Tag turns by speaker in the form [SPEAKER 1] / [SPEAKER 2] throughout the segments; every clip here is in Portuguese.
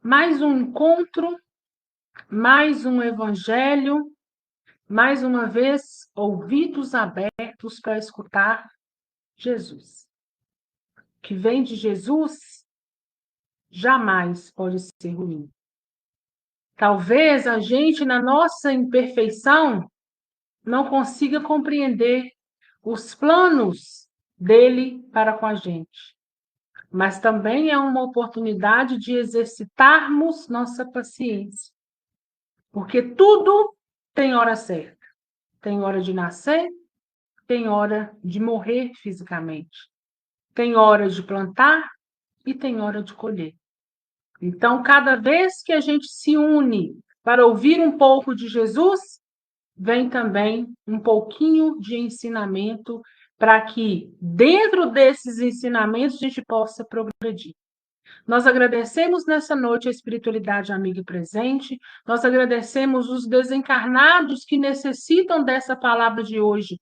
[SPEAKER 1] Mais um encontro, mais um evangelho, mais uma vez, ouvidos abertos para escutar Jesus. O que vem de Jesus jamais pode ser ruim. Talvez a gente, na nossa imperfeição, não consiga compreender os planos dele para com a gente. Mas também é uma oportunidade de exercitarmos nossa paciência. Porque tudo tem hora certa. Tem hora de nascer, tem hora de morrer fisicamente. Tem hora de plantar e tem hora de colher. Então, cada vez que a gente se une para ouvir um pouco de Jesus, vem também um pouquinho de ensinamento para que, dentro desses ensinamentos, a gente possa progredir. Nós agradecemos nessa noite a espiritualidade amiga e presente, nós agradecemos os desencarnados que necessitam dessa palavra de hoje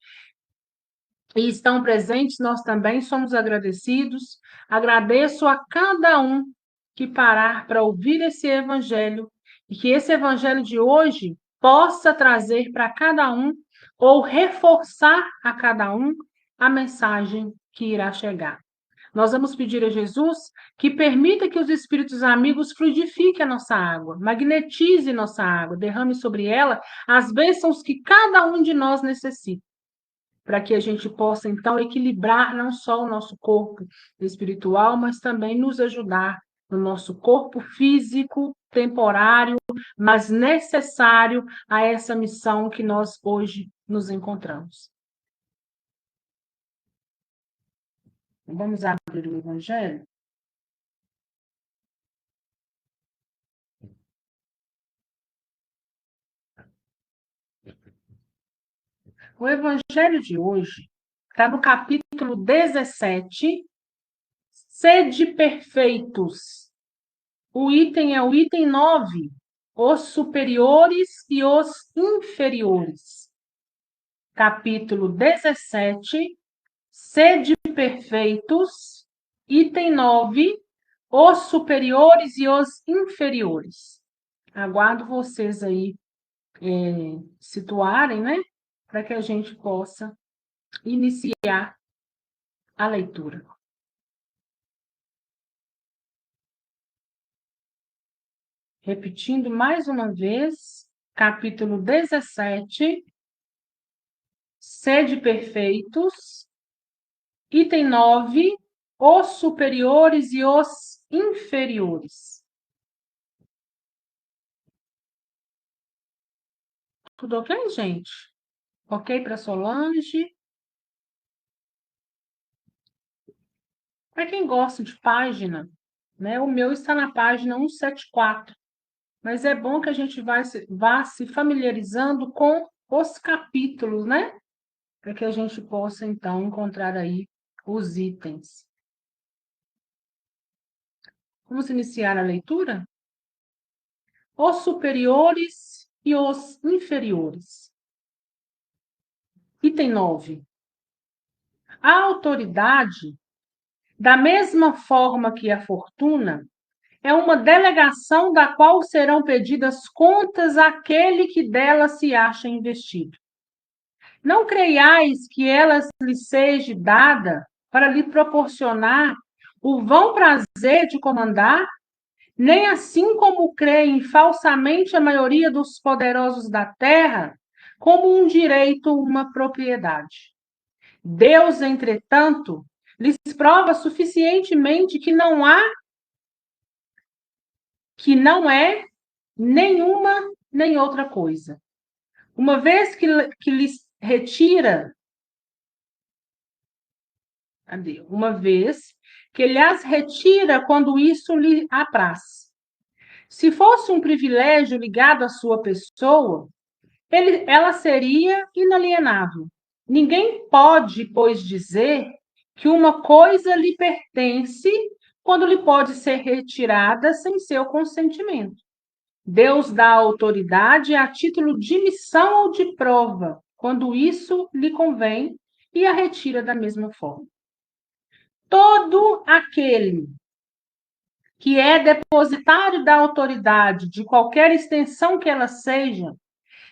[SPEAKER 1] e estão presentes, nós também somos agradecidos. Agradeço a cada um que parar para ouvir esse evangelho e que esse evangelho de hoje possa trazer para cada um ou reforçar a cada um a mensagem que irá chegar. Nós vamos pedir a Jesus que permita que os espíritos amigos fluidifiquem a nossa água, magnetize nossa água, derrame sobre ela as bênçãos que cada um de nós necessita, para que a gente possa, então, equilibrar não só o nosso corpo espiritual, mas também nos ajudar no nosso corpo físico, temporário, mas necessário a essa missão que nós hoje nos encontramos. Vamos abrir o Evangelho? O Evangelho de hoje está no capítulo 17, Sede perfeitos. O item é o item 9, os superiores e os inferiores. Capítulo 17, Sede perfeitos, item 9, os superiores e os inferiores. Aguardo vocês aí situarem, né? Para que a gente possa iniciar a leitura. Repetindo mais uma vez, capítulo 17, Sede perfeitos, item 9, os superiores e os inferiores. Tudo ok, gente? Ok para Solange? Para quem gosta de página, né? O meu está na página 174. Mas é bom que a gente vá se familiarizando com os capítulos, né? Para que a gente possa, então, encontrar aí os itens. Vamos iniciar a leitura? Os superiores e os inferiores. Item 9. A autoridade, da mesma forma que a fortuna, é uma delegação da qual serão pedidas contas àquele que dela se acha investido. Não creiais que ela lhe seja dada para lhe proporcionar o vão prazer de comandar, nem assim como creem falsamente a maioria dos poderosos da terra, como um direito, uma propriedade. Deus, entretanto, lhes prova suficientemente que não é nenhuma nem outra coisa. Uma vez que lhes retira, uma vez que lhes retira quando isso lhe apraz. Se fosse um privilégio ligado à sua pessoa, ela seria inalienável. Ninguém pode, pois, dizer que uma coisa lhe pertence quando lhe pode ser retirada sem seu consentimento. Deus dá autoridade a título de missão ou de prova, quando isso lhe convém, e a retira da mesma forma. Todo aquele que é depositário da autoridade, de qualquer extensão que ela seja,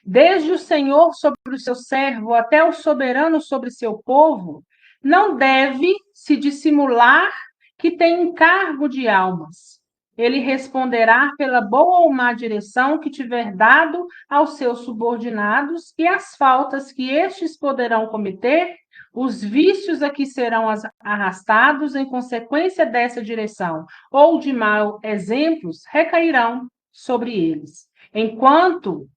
[SPEAKER 1] desde o Senhor sobre o seu servo até o soberano sobre seu povo, não deve se dissimular que tem encargo de almas. Ele responderá pela boa ou má direção que tiver dado aos seus subordinados e as faltas que estes poderão cometer, os vícios a que serão arrastados em consequência dessa direção ou de maus exemplos recairão sobre eles. Enquanto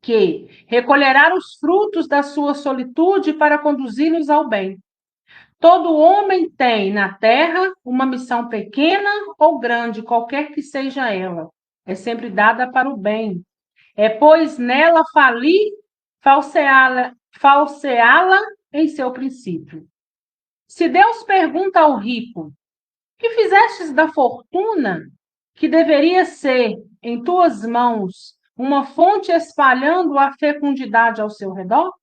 [SPEAKER 1] que recolherá os frutos da sua solitude para conduzi-los ao bem. Todo homem tem na terra uma missão pequena ou grande, qualquer que seja ela. É sempre dada para o bem. É, pois, nela falir, falseá-la em seu princípio. Se Deus pergunta ao rico, que fizestes da fortuna que deveria ser em tuas mãos uma fonte espalhando a fecundidade ao seu redor?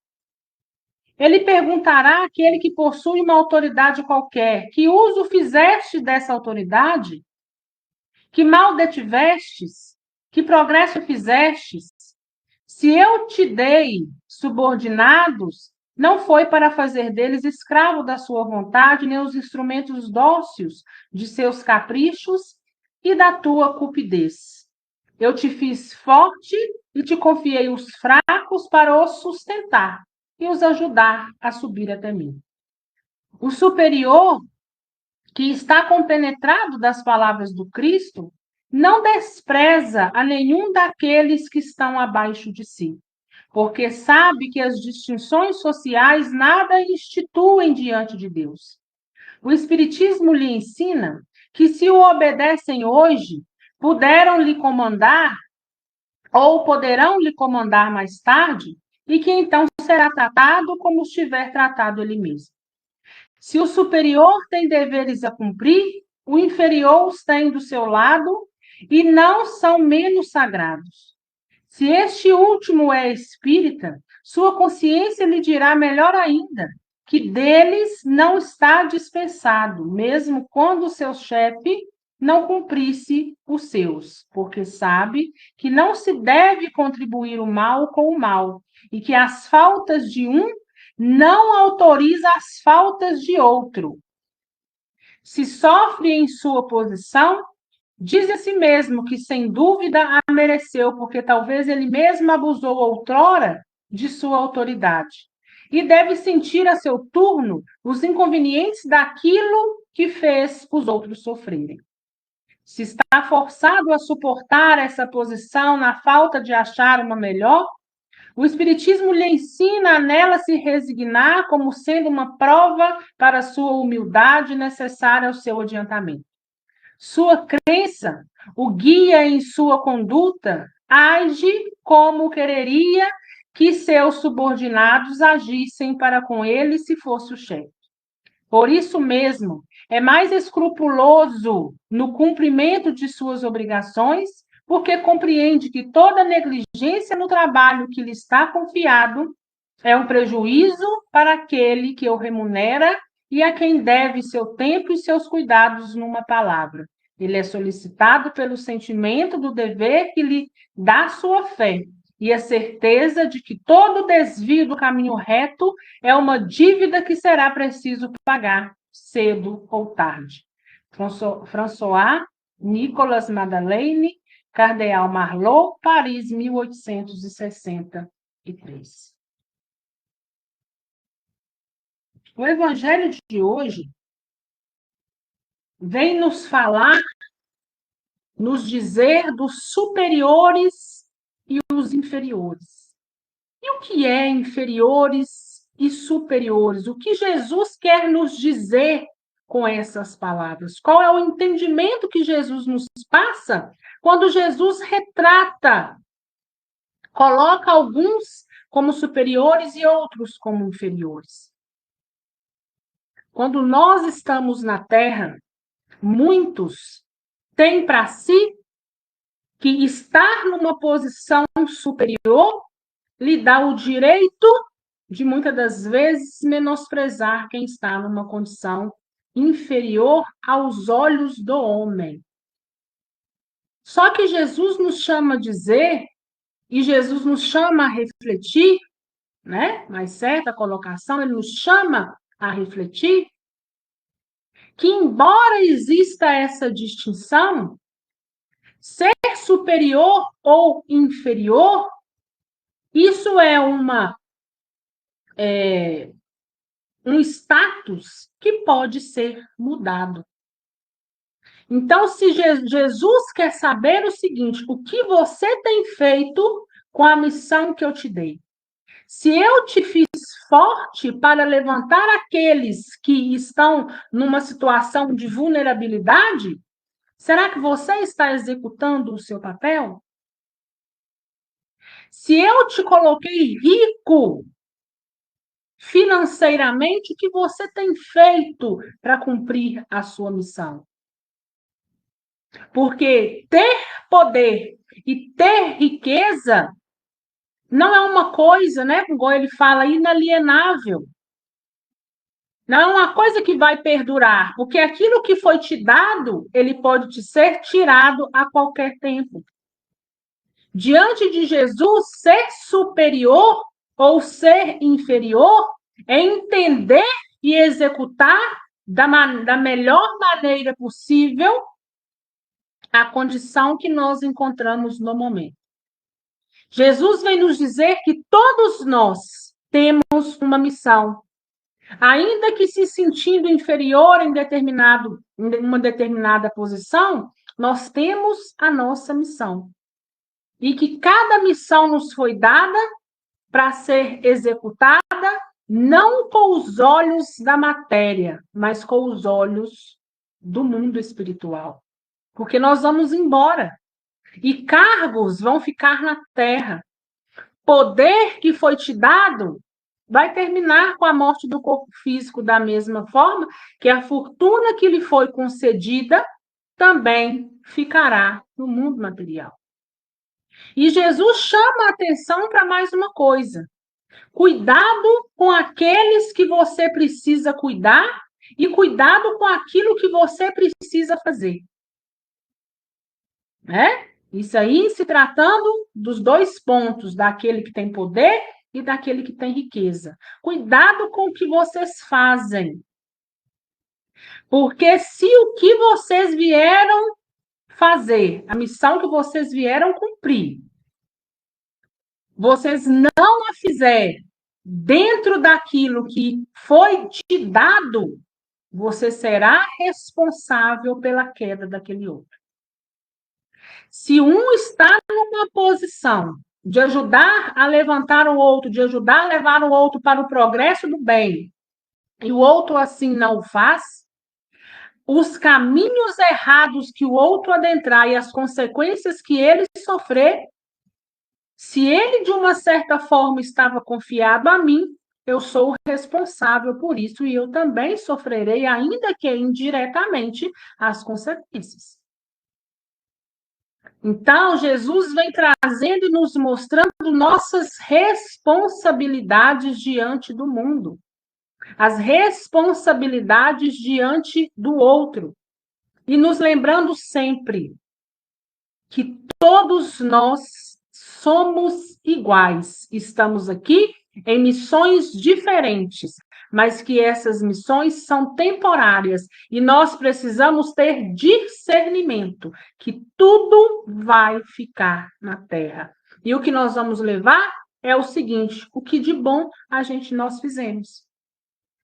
[SPEAKER 1] Ele perguntará àquele que possui uma autoridade qualquer: que uso fizeste dessa autoridade? Que mal detivestes? Que progresso fizestes? Se eu te dei subordinados, não foi para fazer deles escravo da sua vontade, nem os instrumentos dóceis de seus caprichos e da tua cupidez. Eu te fiz forte e te confiei os fracos para os sustentar e os ajudar a subir até mim. O superior, que está compenetrado das palavras do Cristo, não despreza a nenhum daqueles que estão abaixo de si, porque sabe que as distinções sociais nada instituem diante de Deus. O Espiritismo lhe ensina que, se o obedecem hoje, puderam lhe comandar ou poderão lhe comandar mais tarde, e que então será tratado como estiver tratado ele mesmo. Se o superior tem deveres a cumprir, o inferior os tem do seu lado e não são menos sagrados. Se este último é espírita, sua consciência lhe dirá melhor ainda que deles não está dispensado, mesmo quando o seu chefe não cumprisse os seus, porque sabe que não se deve contribuir o mal com o mal e que as faltas de um não autoriza as faltas de outro. Se sofre em sua posição, diz a si mesmo que, sem dúvida, a mereceu, porque talvez ele mesmo abusou outrora de sua autoridade. E deve sentir a seu turno os inconvenientes daquilo que fez os outros sofrerem. Se está forçado a suportar essa posição na falta de achar uma melhor, o Espiritismo lhe ensina a nela se resignar como sendo uma prova para a sua humildade necessária ao seu adiantamento. Sua crença o guia em sua conduta, age como quereria que seus subordinados agissem para com ele se fosse o chefe. Por isso mesmo, é mais escrupuloso no cumprimento de suas obrigações, porque compreende que toda negligência no trabalho que lhe está confiado é um prejuízo para aquele que o remunera e a quem deve seu tempo e seus cuidados numa palavra. Ele é solicitado pelo sentimento do dever que lhe dá sua fé e a certeza de que todo desvio do caminho reto é uma dívida que será preciso pagar cedo ou tarde. François Nicolas Madeleine, Cardeal Marlot, Paris, 1863. O Evangelho de hoje vem nos falar, nos dizer dos superiores e os inferiores. E o que é inferiores e superiores? O que Jesus quer nos dizer com essas palavras? Qual é o entendimento que Jesus nos passa quando Jesus retrata, coloca alguns como superiores e outros como inferiores? Quando nós estamos na Terra, muitos têm para si que estar numa posição superior lhe dá o direito de, muitas das vezes, menosprezar quem está numa condição inferior aos olhos do homem. Só que Jesus nos chama a dizer, e Jesus nos chama a refletir, né? Mais certa colocação, ele nos chama a refletir, que embora exista essa distinção, ser superior ou inferior, isso é um status que pode ser mudado. Então, se Jesus quer saber o seguinte, o que você tem feito com a missão que eu te dei? Se eu te fiz forte para levantar aqueles que estão numa situação de vulnerabilidade, será que você está executando o seu papel? Se eu te coloquei rico financeiramente, o que você tem feito para cumprir a sua missão? Porque ter poder e ter riqueza não é uma coisa, né, como ele fala, inalienável. Não é uma coisa que vai perdurar, porque aquilo que foi te dado, ele pode te ser tirado a qualquer tempo. Diante de Jesus, ser superior ou ser inferior é entender e executar da melhor maneira possível a condição que nós encontramos no momento. Jesus vem nos dizer que todos nós temos uma missão. Ainda que se sentindo inferior em uma determinada posição, nós temos a nossa missão. E que cada missão nos foi dada para ser executada não com os olhos da matéria, mas com os olhos do mundo espiritual. Porque nós vamos embora. E cargos vão ficar na terra. Poder que foi te dado vai terminar com a morte do corpo físico da mesma forma que a fortuna que lhe foi concedida também ficará no mundo material. E Jesus chama a atenção para mais uma coisa. Cuidado com aqueles que você precisa cuidar e cuidado com aquilo que você precisa fazer. Né? Isso aí se tratando dos dois pontos, daquele que tem poder e daquele que tem riqueza. Cuidado com o que vocês fazem. Porque se o que vocês vieram fazer, a missão que vocês vieram cumprir, vocês não a fizerem dentro daquilo que foi te dado, você será responsável pela queda daquele outro. Se um está numa posição de ajudar a levantar o outro, de ajudar a levar o outro para o progresso do bem, e o outro assim não o faz, os caminhos errados que o outro adentrar e as consequências que ele sofrer, se ele de uma certa forma estava confiado a mim, eu sou responsável por isso e eu também sofrerei, ainda que indiretamente, as consequências. Então, Jesus vem trazendo e nos mostrando nossas responsabilidades diante do mundo, as responsabilidades diante do outro, e nos lembrando sempre que todos nós somos iguais, estamos aqui em missões diferentes, mas que essas missões são temporárias e nós precisamos ter discernimento que tudo vai ficar na terra. E o que nós vamos levar é o seguinte: o que de bom nós fizemos.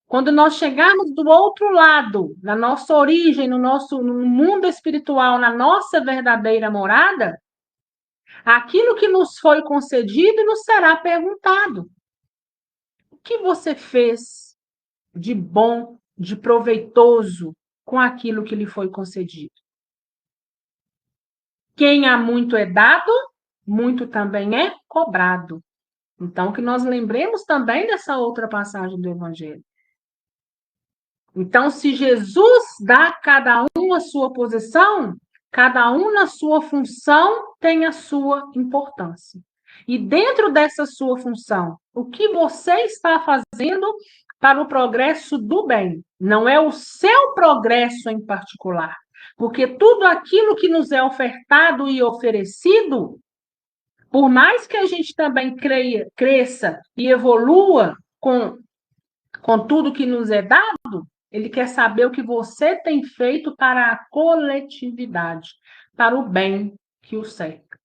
[SPEAKER 1] Quando nós chegarmos do outro lado, na nossa origem, no mundo espiritual, na nossa verdadeira morada, aquilo que nos foi concedido nos será perguntado. O que você fez de bom, de proveitoso com aquilo que lhe foi concedido? Quem há muito é dado, muito também é cobrado. Então, que nós lembremos também dessa outra passagem do Evangelho. Então, se Jesus dá a cada um a sua posição, cada um na sua função tem a sua importância. E dentro dessa sua função, o que você está fazendo para o progresso do bem? Não é o seu progresso em particular, Porque tudo aquilo que nos é ofertado e oferecido, por mais que a gente também cresça e evolua com tudo que nos é dado, ele quer saber o que você tem feito para a coletividade, para o bem que o cerca.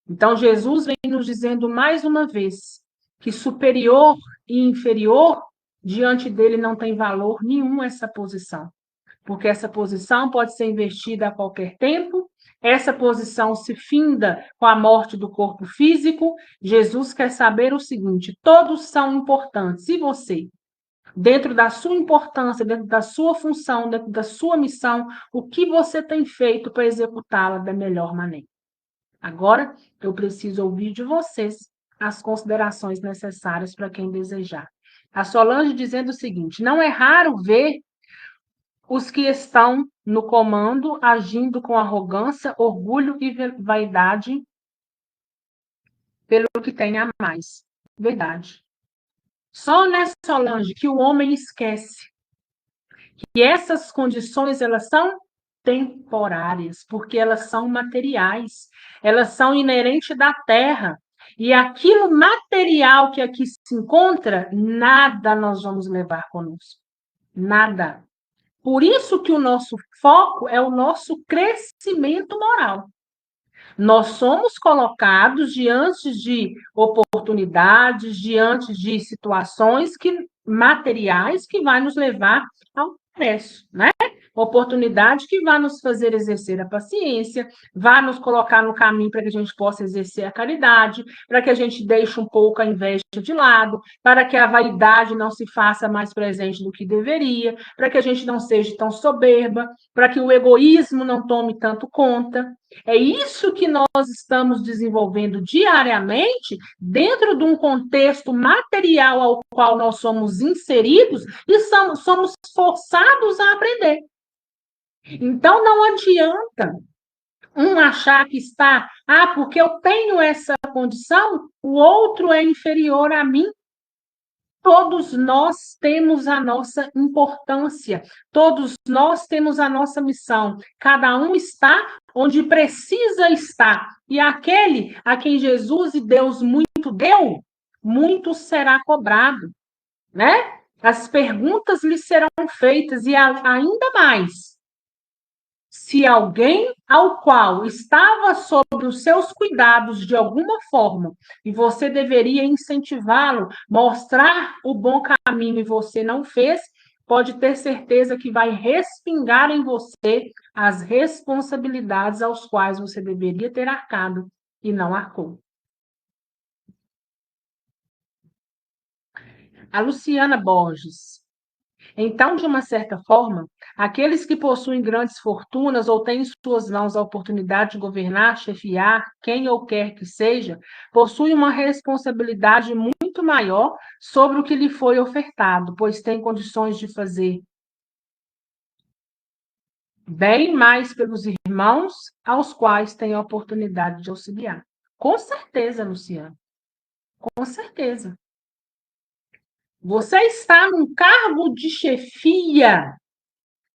[SPEAKER 1] Então, Jesus vem nos dizendo mais uma vez que superior e inferior, diante dele não tem valor nenhum essa posição. Porque essa posição pode ser invertida a qualquer tempo, essa posição se finda com a morte do corpo físico. Jesus quer saber o seguinte: todos são importantes, e você? Dentro da sua importância, dentro da sua função, dentro da sua missão, o que você tem feito para executá-la da melhor maneira? Agora, eu preciso ouvir de vocês as considerações necessárias para quem desejar. A Solange dizendo o seguinte: não é raro ver os que estão no comando agindo com arrogância, orgulho e vaidade pelo que tem a mais. Verdade. Só nessa Solange que o homem esquece que essas condições elas são temporárias, porque elas são materiais, elas são inerentes da terra. E aquilo material que aqui se encontra, nada nós vamos levar conosco. Nada. Por isso que o nosso foco é o nosso crescimento moral. Nós somos colocados diante de oportunidades, diante de situações materiais que vai nos levar ao progresso, né? Oportunidade que vai nos fazer exercer a paciência, vai nos colocar no caminho para que a gente possa exercer a caridade, para que a gente deixe um pouco a inveja de lado, para que a vaidade não se faça mais presente do que deveria, para que a gente não seja tão soberba, para que o egoísmo não tome tanto conta. É isso que nós estamos desenvolvendo diariamente dentro de um contexto material ao qual nós somos inseridos e somos forçados a aprender. Então, não adianta um achar que está, porque eu tenho essa condição, o outro é inferior a mim. Todos nós temos a nossa importância, todos nós temos a nossa missão. Cada um está onde precisa estar. E aquele a quem Jesus e Deus muito deu, muito será cobrado, né? As perguntas lhe serão feitas e ainda mais. Se alguém ao qual estava sob os seus cuidados de alguma forma, e você deveria incentivá-lo, mostrar o bom caminho e você não fez, pode ter certeza que vai respingar em você as responsabilidades aos quais você deveria ter arcado e não arcou. A Luciana Borges. Então, de uma certa forma, aqueles que possuem grandes fortunas ou têm em suas mãos a oportunidade de governar, chefiar, quem ou quer que seja, possuem uma responsabilidade muito maior sobre o que lhe foi ofertado, pois têm condições de fazer bem mais pelos irmãos aos quais têm a oportunidade de auxiliar. Com certeza, Luciana, com certeza. Você está num cargo de chefia,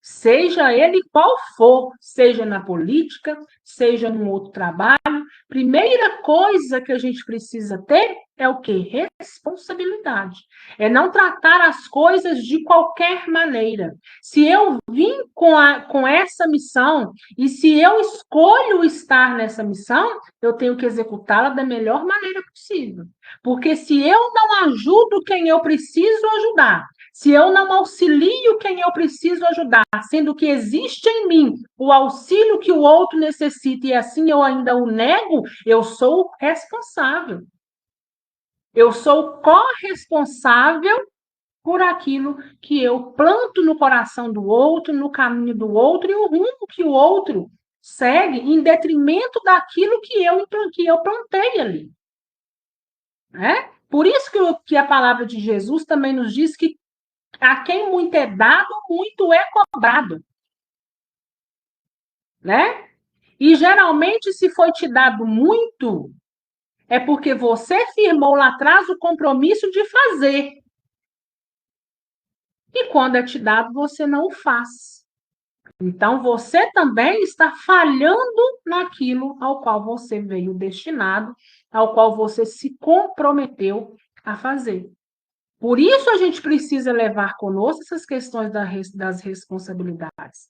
[SPEAKER 1] seja ele qual for, seja na política, seja num outro trabalho, primeira coisa que a gente precisa ter é o quê? Responsabilidade. É não tratar as coisas de qualquer maneira. Se eu vim com essa missão e se eu escolho estar nessa missão, eu tenho que executá-la da melhor maneira possível. Porque se eu não ajudo quem eu preciso ajudar, se eu não auxilio quem eu preciso ajudar, sendo que existe em mim o auxílio que o outro necessita e assim eu ainda o nego, eu sou responsável. Eu sou corresponsável por aquilo que eu planto no coração do outro, no caminho do outro e o rumo que o outro segue em detrimento daquilo que eu plantei ali. Né? Por isso que a palavra de Jesus também nos diz que a quem muito é dado, muito é cobrado. Né? E geralmente, se foi te dado muito, é porque você firmou lá atrás o compromisso de fazer. E quando é te dado, você não o faz. Então, você também está falhando naquilo ao qual você veio destinado, ao qual você se comprometeu a fazer. Por isso, a gente precisa levar conosco essas questões das responsabilidades.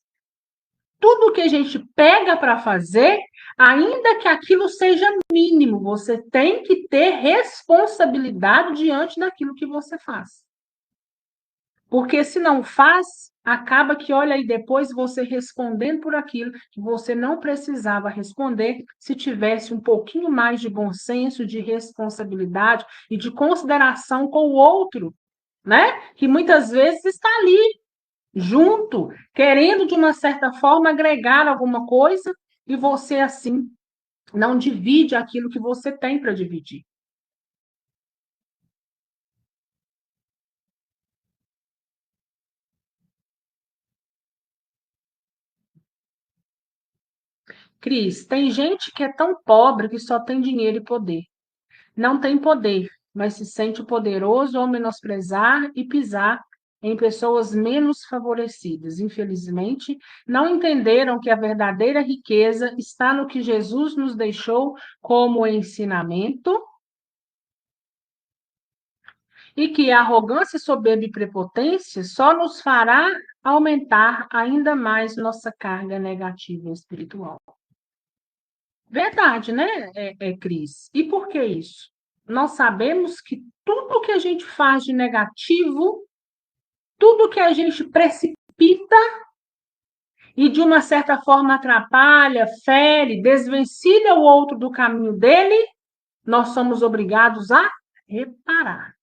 [SPEAKER 1] Tudo que a gente pega para fazer, ainda que aquilo seja mínimo, você tem que ter responsabilidade diante daquilo que você faz. Porque se não faz, acaba que, olha aí, depois você respondendo por aquilo que você não precisava responder se tivesse um pouquinho mais de bom senso, de responsabilidade e de consideração com o outro, né? Que muitas vezes está ali, junto, querendo de uma certa forma agregar alguma coisa e você, assim, não divide aquilo que você tem para dividir. Cris, tem gente que é tão pobre que só tem dinheiro e poder. Não tem poder, mas se sente poderoso ao menosprezar e pisar em pessoas menos favorecidas. Infelizmente, não entenderam que a verdadeira riqueza está no que Jesus nos deixou como ensinamento e que a arrogância, soberba e prepotência só nos fará aumentar ainda mais nossa carga negativa espiritual. Verdade, né, Cris? E por que isso? Nós sabemos que tudo que a gente faz de negativo, tudo que a gente precipita e de uma certa forma atrapalha, fere, desvencilha o outro do caminho dele, nós somos obrigados a reparar,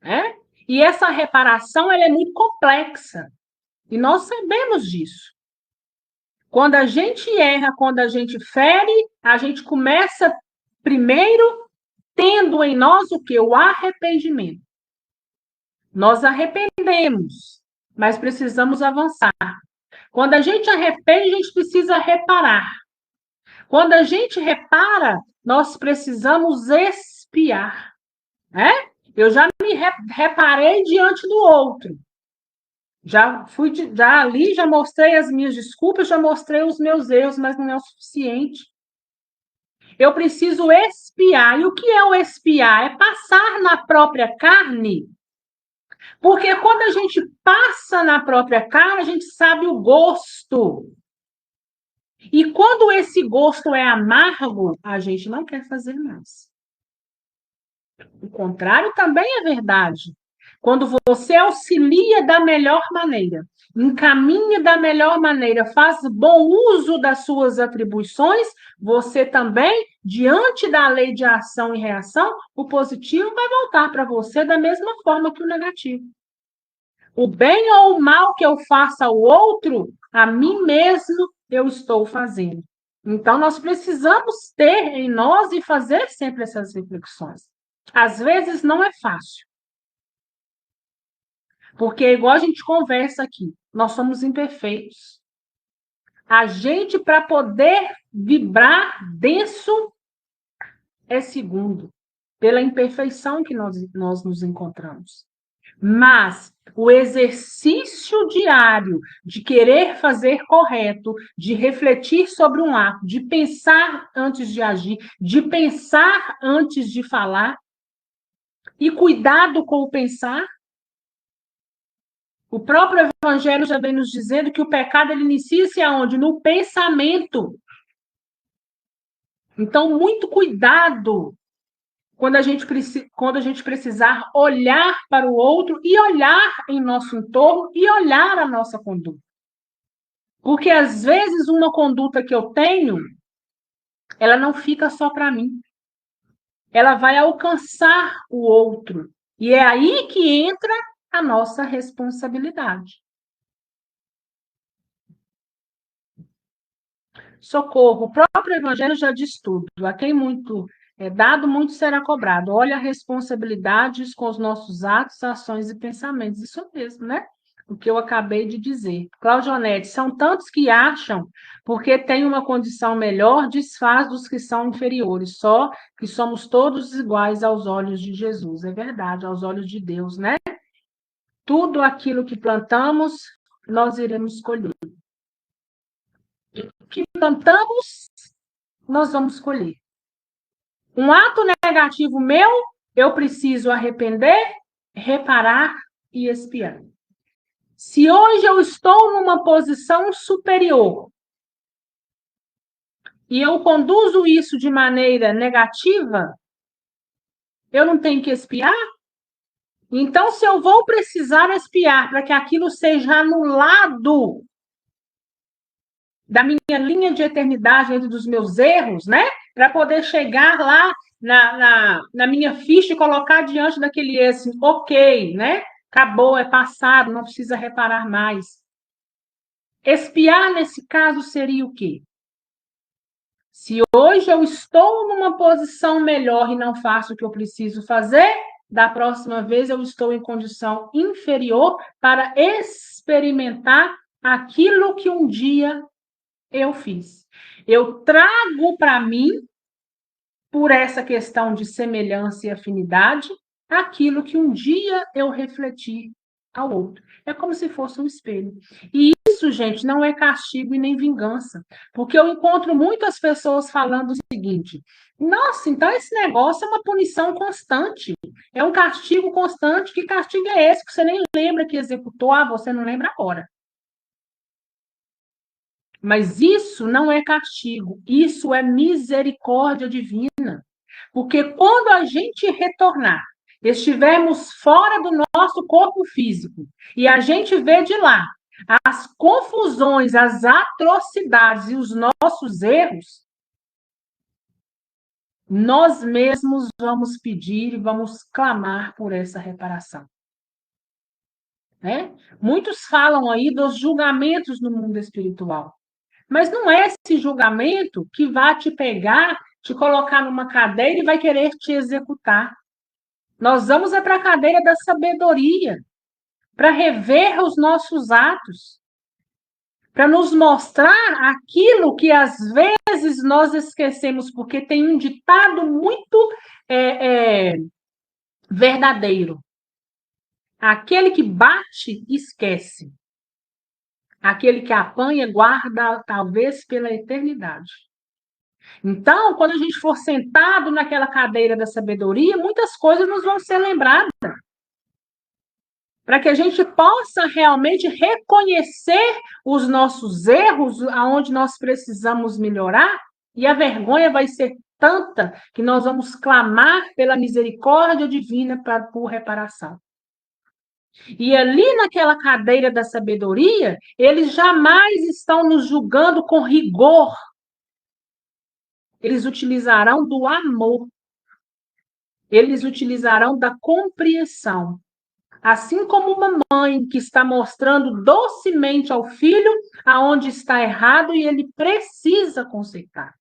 [SPEAKER 1] né? E essa reparação ela é muito complexa e nós sabemos disso. Quando a gente erra, quando a gente fere, a gente começa primeiro tendo em nós o que? O arrependimento. Nós arrependemos, mas precisamos avançar. Quando a gente arrepende, a gente precisa reparar. Quando a gente repara, nós precisamos expiar, né? Eu já me reparei diante do outro. Já ali, já mostrei as minhas desculpas, já mostrei os meus erros, mas não é o suficiente. Eu preciso expiar. E o que é o expiar? É passar na própria carne. Porque quando a gente passa na própria carne, a gente sabe o gosto. E quando esse gosto é amargo, a gente não quer fazer mais. O contrário também é verdade. Quando você auxilia da melhor maneira, encaminha da melhor maneira, faz bom uso das suas atribuições, você também, diante da lei de ação e reação, o positivo vai voltar para você da mesma forma que o negativo. O bem ou o mal que eu faça ao outro, a mim mesmo eu estou fazendo. Então, nós precisamos ter em nós e fazer sempre essas reflexões. Às vezes não é fácil, porque, igual a gente conversa aqui, nós somos imperfeitos. A gente, para poder vibrar denso, é segundo, pela imperfeição que nós nos encontramos. Mas o exercício diário de querer fazer correto, de refletir sobre um ato, de pensar antes de agir, de pensar antes de falar, e cuidado com o pensar. O próprio Evangelho já vem nos dizendo que o pecado ele inicia-se aonde? No pensamento. Então, muito cuidado quando a gente precisar olhar para o outro e olhar em nosso entorno e olhar a nossa conduta. Porque, às vezes, uma conduta que eu tenho, ela não fica só para mim. Ela vai alcançar o outro. E é aí que entra a nossa responsabilidade. Socorro, o próprio Evangelho já diz tudo. A quem muito é dado, muito será cobrado. Olha a responsabilidade com os nossos atos, ações e pensamentos. Isso mesmo, né? O que eu acabei de dizer. Claudionete, são tantos que acham, porque têm uma condição melhor, desfaz dos que são inferiores, só que somos todos iguais aos olhos de Jesus. É verdade, aos olhos de Deus, né? Tudo aquilo que plantamos, nós iremos escolher. O que plantamos, nós vamos colher. Um ato negativo meu, eu preciso arrepender, reparar e expiar. Se hoje eu estou numa posição superior e eu conduzo isso de maneira negativa, eu não tenho que expiar? Então, se eu vou precisar expiar para que aquilo seja anulado da minha linha de eternidade dentro dos meus erros, né? Para poder chegar lá na minha ficha e colocar diante daquele erro, assim, ok, né? Acabou, é passado, não precisa reparar mais. Expiar, nesse caso, seria o quê? Se hoje eu estou numa posição melhor e não faço o que eu preciso fazer, da próxima vez eu estou em condição inferior para experimentar aquilo que um dia eu fiz. Eu trago para mim, por essa questão de semelhança e afinidade, aquilo que um dia eu refleti ao outro. É como se fosse um espelho. E isso, gente, não é castigo e nem vingança. Porque eu encontro muitas pessoas falando o seguinte: nossa, então esse negócio é uma punição constante. É um castigo constante. Que castigo é esse que você nem lembra que executou? Ah, você não lembra agora. Mas isso não é castigo, isso é misericórdia divina. Porque quando a gente retornar, estivermos fora do nosso corpo físico, e a gente vê de lá as confusões, as atrocidades e os nossos erros, nós mesmos vamos pedir e vamos clamar por essa reparação. Né? Muitos falam aí dos julgamentos no mundo espiritual. Mas não é esse julgamento que vai te pegar, te colocar numa cadeira e vai querer te executar. Nós vamos para a cadeira da sabedoria, para rever os nossos atos, para nos mostrar aquilo que às vezes nós esquecemos, porque tem um ditado muito verdadeiro. Aquele que bate, esquece. Aquele que apanha, guarda, talvez pela eternidade. Então, quando a gente for sentado naquela cadeira da sabedoria, muitas coisas nos vão ser lembradas. Para que a gente possa realmente reconhecer os nossos erros, aonde nós precisamos melhorar, e a vergonha vai ser tanta que nós vamos clamar pela misericórdia divina por reparação. E ali naquela cadeira da sabedoria, eles jamais estão nos julgando com rigor. Eles utilizarão do amor. Eles utilizarão da compreensão. Assim como uma mãe que está mostrando docemente ao filho aonde está errado e ele precisa consertar.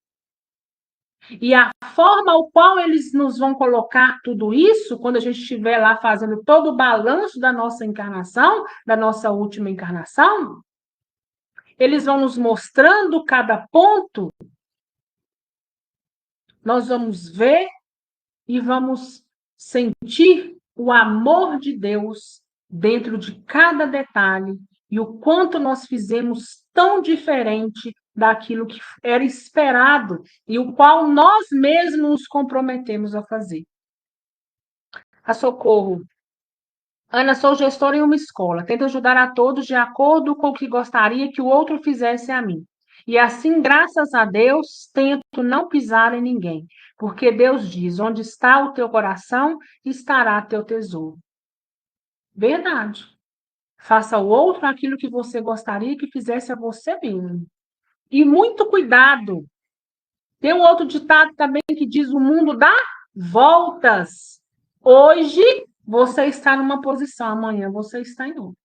[SPEAKER 1] E a forma ao qual eles nos vão colocar tudo isso, quando a gente estiver lá fazendo todo o balanço da nossa encarnação, da nossa última encarnação, eles vão nos mostrando cada ponto, nós vamos ver e vamos sentir o amor de Deus dentro de cada detalhe e o quanto nós fizemos tão diferente daquilo que era esperado e o qual nós mesmos nos comprometemos a fazer. A Socorro. Ana, sou gestora em uma escola. Tento ajudar a todos de acordo com o que gostaria que o outro fizesse a mim. E assim, graças a Deus, tento não pisar em ninguém. Porque Deus diz: onde está o teu coração, estará teu tesouro. Verdade. Faça ao outro aquilo que você gostaria que fizesse a você mesmo. E muito cuidado. Tem um outro ditado também que diz: o mundo dá voltas. Hoje você está numa posição, amanhã você está em outra.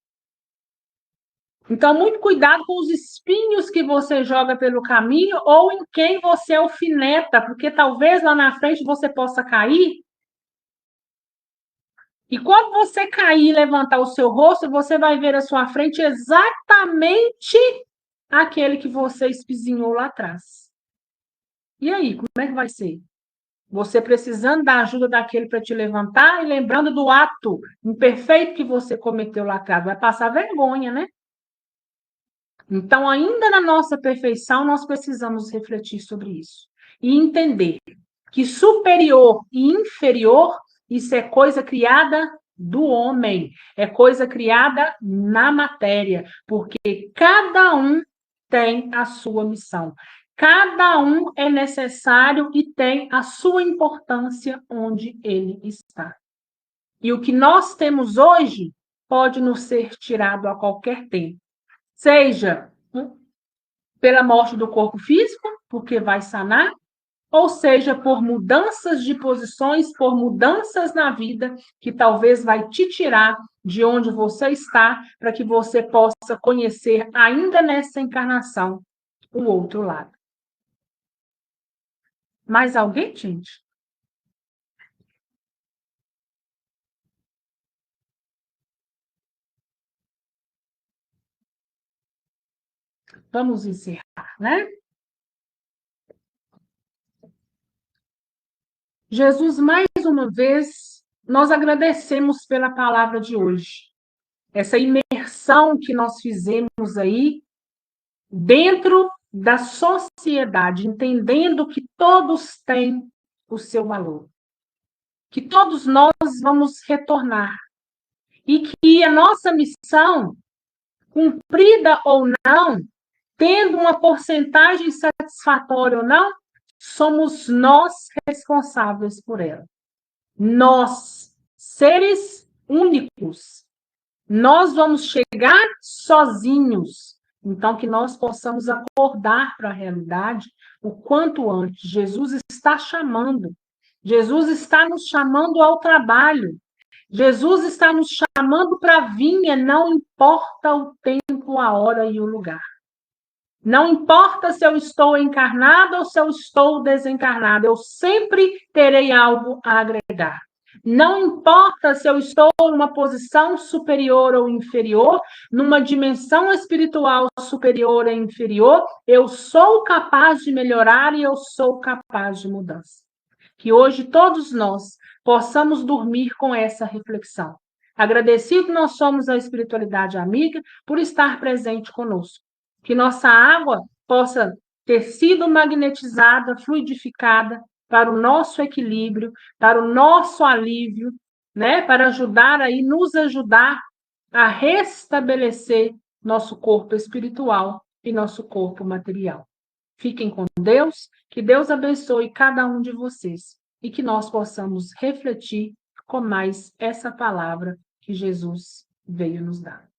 [SPEAKER 1] Então, muito cuidado com os espinhos que você joga pelo caminho ou em quem você alfineta, porque talvez lá na frente você possa cair. E quando você cair e levantar o seu rosto, você vai ver à sua frente exatamente aquele que você espizinhou lá atrás. E aí, como é que vai ser? Você precisando da ajuda daquele para te levantar e lembrando do ato imperfeito que você cometeu lá atrás. Vai passar vergonha, né? Então, ainda na nossa perfeição, nós precisamos refletir sobre isso e entender que superior e inferior, isso é coisa criada do homem, é coisa criada na matéria, porque cada um tem a sua missão. Cada um é necessário e tem a sua importância onde ele está. E o que nós temos hoje pode nos ser tirado a qualquer tempo, seja pela morte do corpo físico, porque vai sanar, ou seja, por mudanças de posições, por mudanças na vida, que talvez vai te tirar de onde você está, para que você possa conhecer, ainda nessa encarnação, o outro lado. Mais alguém, gente? Vamos encerrar, né? Jesus, mais uma vez, nós agradecemos pela palavra de hoje. Essa imersão que nós fizemos aí dentro da sociedade, entendendo que todos têm o seu valor, que todos nós vamos retornar e que a nossa missão, cumprida ou não, tendo uma porcentagem satisfatória ou não, somos nós responsáveis por ela. Nós, seres únicos, nós vamos chegar sozinhos. Então, que nós possamos acordar para a realidade o quanto antes. Jesus está chamando. Jesus está nos chamando ao trabalho. Jesus está nos chamando para a vinha, não importa o tempo, a hora e o lugar. Não importa se eu estou encarnado ou se eu estou desencarnado, eu sempre terei algo a agregar. Não importa se eu estou numa posição superior ou inferior, numa dimensão espiritual superior ou inferior, eu sou capaz de melhorar e eu sou capaz de mudança. Que hoje todos nós possamos dormir com essa reflexão. Agradecido nós somos à espiritualidade amiga por estar presente conosco. Que nossa água possa ter sido magnetizada, fluidificada para o nosso equilíbrio, para o nosso alívio, né? Para ajudar aí, nos ajudar a restabelecer nosso corpo espiritual e nosso corpo material. Fiquem com Deus, que Deus abençoe cada um de vocês e que nós possamos refletir com mais essa palavra que Jesus veio nos dar.